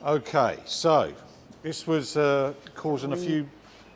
Okay, so this was causing a few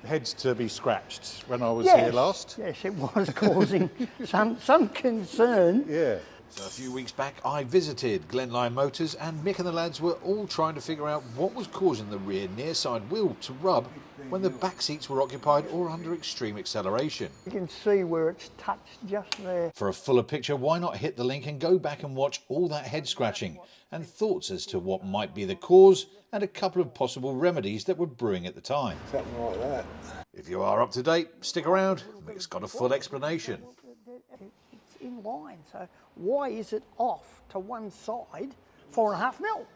heads to be scratched when I was here last. Yes, it was causing some concern. Yeah. So a few weeks back I visited Glenlyon Motors and Mick and the lads were all trying to figure out what was causing the rear near side wheel to rub when the back seats were occupied or under extreme acceleration. You can see where it's touched just there. For a fuller picture, why not hit the link and go back and watch all that head scratching and thoughts as to what might be the cause and a couple of possible remedies that were brewing at the time. Something like that. If you are up to date, stick around. Mick's got a full explanation. It's in line, so why is it off to one side 4.5 mil?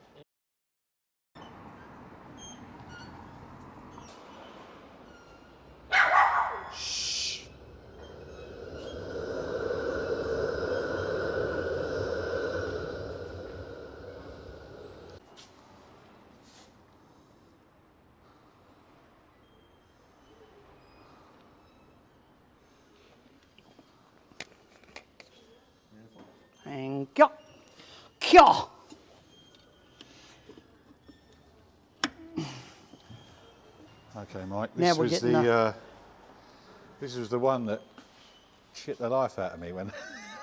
Shh. And go. Kyo. Okay, Mike. Now we're getting this was the one that shit the life out of me when.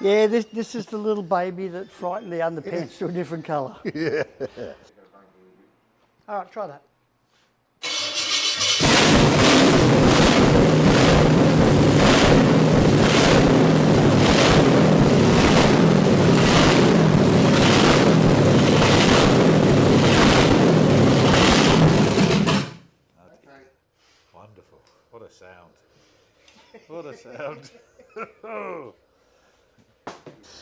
Yeah, this is the little baby that frightened the underpants to a different colour. Yeah. All right, try that. Wonderful. What a sound. What a sound.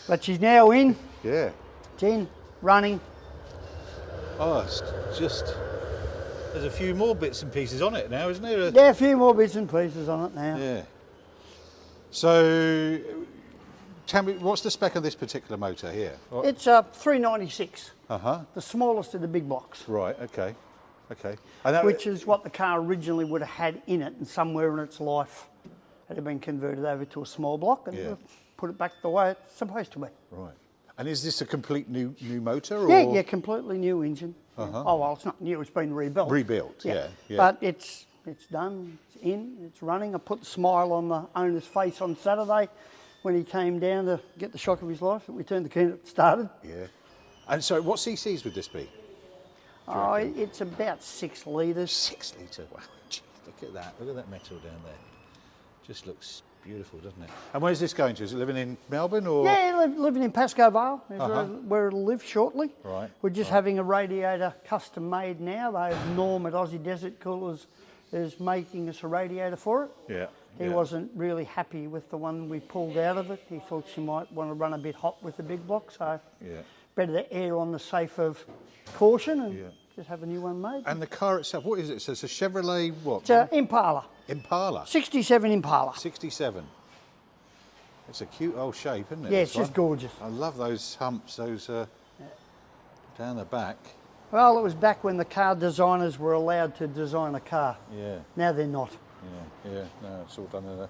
But she's now in. Yeah. It's in, running. Oh, it's just, there's a few more bits and pieces on it now, isn't there? Yeah, a few more bits and pieces on it now. Yeah. So, tell me, what's the spec of this particular motor here? It's a 396. Uh-huh. The smallest of the big blocks. Right, okay. Okay. And that, Which is what the car originally would have had in it, and somewhere in its life it had been converted over to a small block and we've put it back the way it's supposed to be. Right. And is this a complete new motor? Or? Yeah, completely new engine. Oh, well, it's not new, it's been rebuilt. Rebuilt, yeah. But it's done, it's in, it's running. I put the smile on the owner's face on Saturday when he came down to get the shock of his life. We turned the key and it started. Yeah. And so what CCs would this be? Oh, it's about 6 litres. 6 litre, wow, gee, look at that metal down there. Just looks beautiful, doesn't it? And where's this going to? Is it living in Melbourne or? Yeah, living in Pascoe Vale, where it'll live shortly. Right. We're just having a radiator custom made now. Norm at Aussie Desert Coolers is making us a radiator for it. Yeah. He wasn't really happy with the one we pulled out of it. He thought she might want to run a bit hot with the big block, so better to err on the safe of caution and just have a new one made. And the car itself, what is it? So it's a Chevrolet what? It's an Impala. Impala? 67 Impala. 67. It's a cute old shape, isn't it? Yeah, it's just gorgeous. I love those humps, those down the back. Well, it was back when the car designers were allowed to design a car. Yeah. Now they're not. Yeah, no, it's all done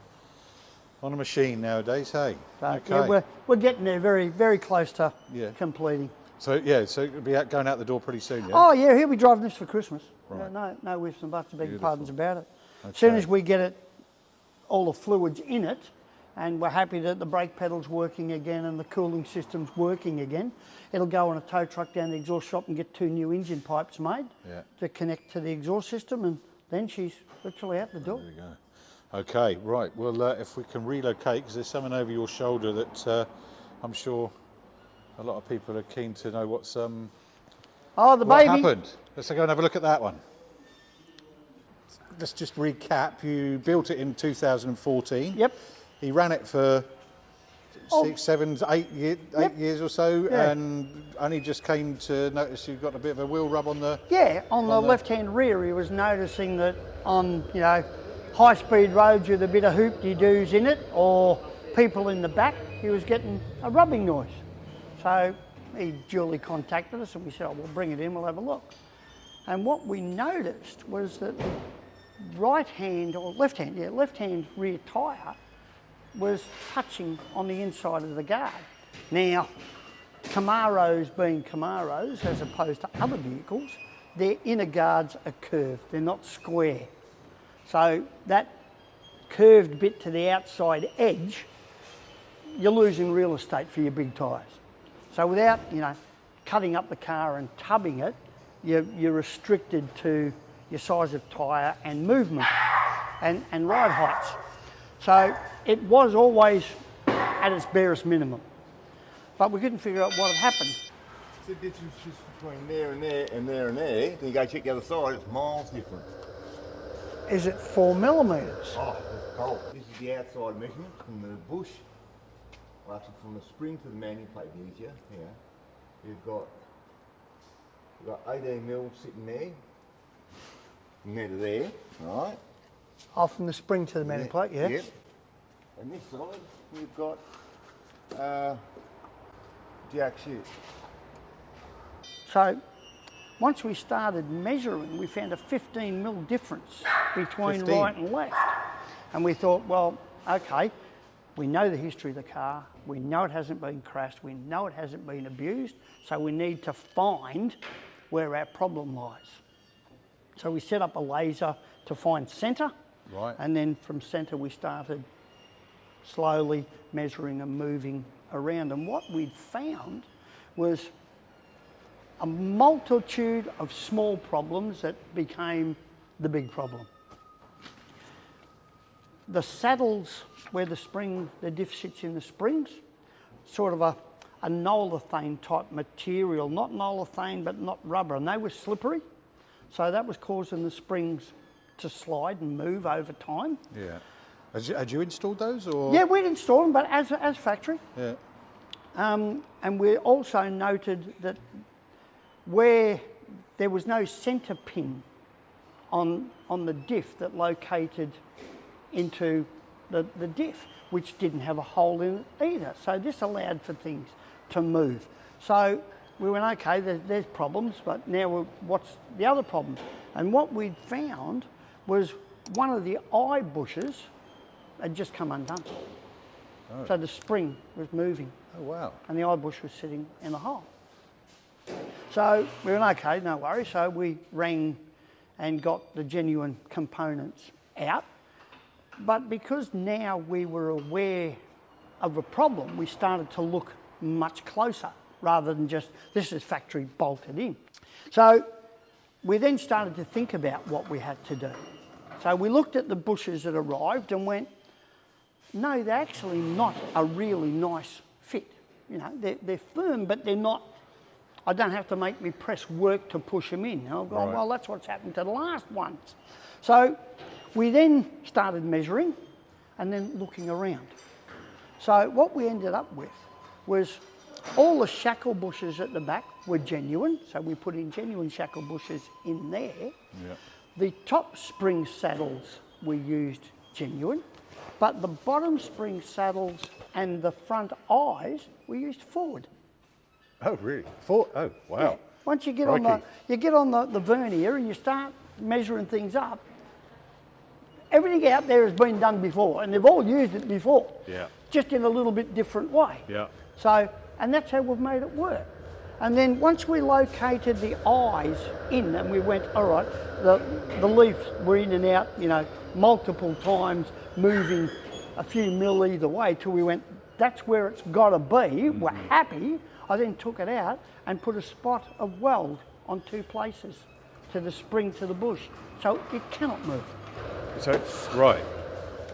on a machine nowadays, hey? So, okay. yeah, we're getting there, very, very close to completing. So it'll be going out the door pretty soon, yeah? Oh yeah, he'll be driving this for Christmas. Right. No whiffs and buts, beg your pardons about it. Okay. As soon as we get it, all the fluids in it, and we're happy that the brake pedal's working again and the cooling system's working again, it'll go on a tow truck down the exhaust shop and get 2 new engine pipes made to connect to the exhaust system, and then she's literally out the door. There we go. Okay, right. Well, if we can relocate, because there's something over your shoulder that I'm sure a lot of people are keen to know what's oh, the what baby happened. Let's go and have a look at that one. Let's just recap. You built it in 2014. Yep. He ran it for 6, 7, 8 years or so, and only just came to notice you've got a bit of a wheel rub on the... Yeah, on the left-hand rear, he was noticing that on, high-speed roads with a bit of hoop-de-doos in it, or people in the back, he was getting a rubbing noise. So he duly contacted us and we said, oh, we'll bring it in, we'll have a look. And what we noticed was that the right-hand, or left-hand rear tyre was touching on the inside of the guard. Now, Camaros being Camaros, as opposed to other vehicles, their inner guards are curved, they're not square. So that curved bit to the outside edge, you're losing real estate for your big tyres. So without, you know, cutting up the car and tubbing it, you're restricted to your size of tyre and movement and ride heights. So it was always at its barest minimum, but we couldn't figure out what had happened. The distance between there and there and there and there, then you go check the other side, it's miles different. Is it 4 millimetres? Oh, it's cold. This is the outside measurement from the bush, well, actually from the spring to the manual plate easier. Here, we've got 18 mil sitting there, from there to there, right? Oh, from the spring to the manual plate, yeah. Yep. And this side, we've got jack shit. So once we started measuring, we found a 15 mil difference between 15. right and left. And we thought, well, okay, we know the history of the car, we know it hasn't been crashed, we know it hasn't been abused, so we need to find where our problem lies. So we set up a laser to find centre, Right. and then from centre we started slowly measuring and moving around. And what we'd found was a multitude of small problems that became the big problem. The saddles where the diff sits in the springs, sort of a nolithane type material, not nolithane but not rubber, and they were slippery, so that was causing the springs to slide and move over time. Yeah. Had you installed those, or? Yeah, we'd install them, but as factory. Yeah. And we also noted that where there was no centre pin on the diff that located into the diff, which didn't have a hole in it either. So this allowed for things to move. So we went, okay, there's problems, but now what's the other problem? And what we'd found was one of the eye bushes had just come undone. Oh. So the spring was moving. Oh, wow. And the eye bush was sitting in the hole. So we went, okay, no worries. So we rang and got the genuine components out. But because now we were aware of a problem, we started to look much closer rather than just, this is factory bolted in. So we then started to think about what we had to do. So we looked at the bushes that arrived and went, no, they're actually not a really nice fit. You know, they're firm, but they're not, I don't have to make me press work to push them in. And I've gone, Right. well, that's what's happened to the last ones. So we then started measuring and then looking around. So what we ended up with was all the shackle bushes at the back were genuine. So we put in genuine shackle bushes in there. Yeah. The top spring saddles we used genuine, but the bottom spring saddles and the front eyes we used forward. Oh, really? Oh, wow. Yeah. Once you get on the vernier and you start measuring things up, everything out there has been done before, and they've all used it before. Yeah. Just in a little bit different way. Yeah. So, and that's how we've made it work. And then once we located the eyes in, and we went, all right, the leaves were in and out, you know, multiple times, moving a few mil either way, till we went, that's where it's got to be. We're happy. I then took it out and put a spot of weld on 2 places, to the spring to the bush, so it cannot move. So, right.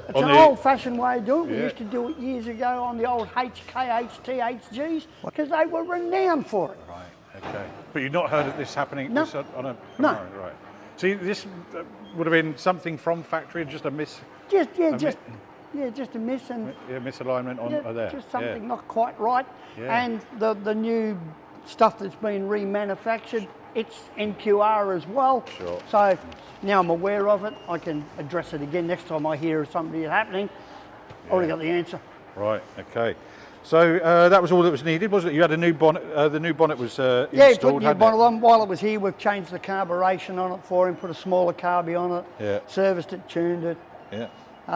It's On an the- old-fashioned way of doing it. We Yeah. used to do it years ago on the old HKHT HGs because they were renowned for it. Right, okay. But you've not heard of this happening No. this on a No. Camaro, right? See, this would have been something from factory, just a Just a miss and misalignment on yeah, there. just something not quite right. Yeah. And the new stuff that's been remanufactured, it's NQR as well. Sure. So now I'm aware of it. I can address it again next time I hear of something happening. Already got the answer. Right, okay. So that was all that was needed, wasn't it? You had a new bonnet. The new bonnet was Yeah, installed, put new hadn't bonnet it? on. While it was here, we've changed the carburation on it for him, put a smaller carby on it, Yeah. serviced it, tuned it, Yeah.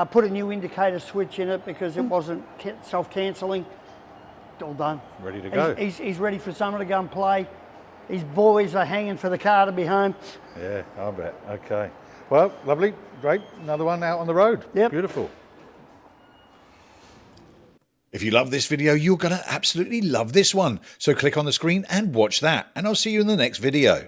put a new indicator switch in it because it wasn't self-cancelling. All done. Ready to go. He's ready for summer to go and play. his boys are hanging for the car to be home. Yeah, I bet. Okay. Well, lovely. Great. Another one out on the road. Yep. Beautiful. If you love this video, you're going to absolutely love this one. So click on the screen and watch that, and I'll see you in the next video.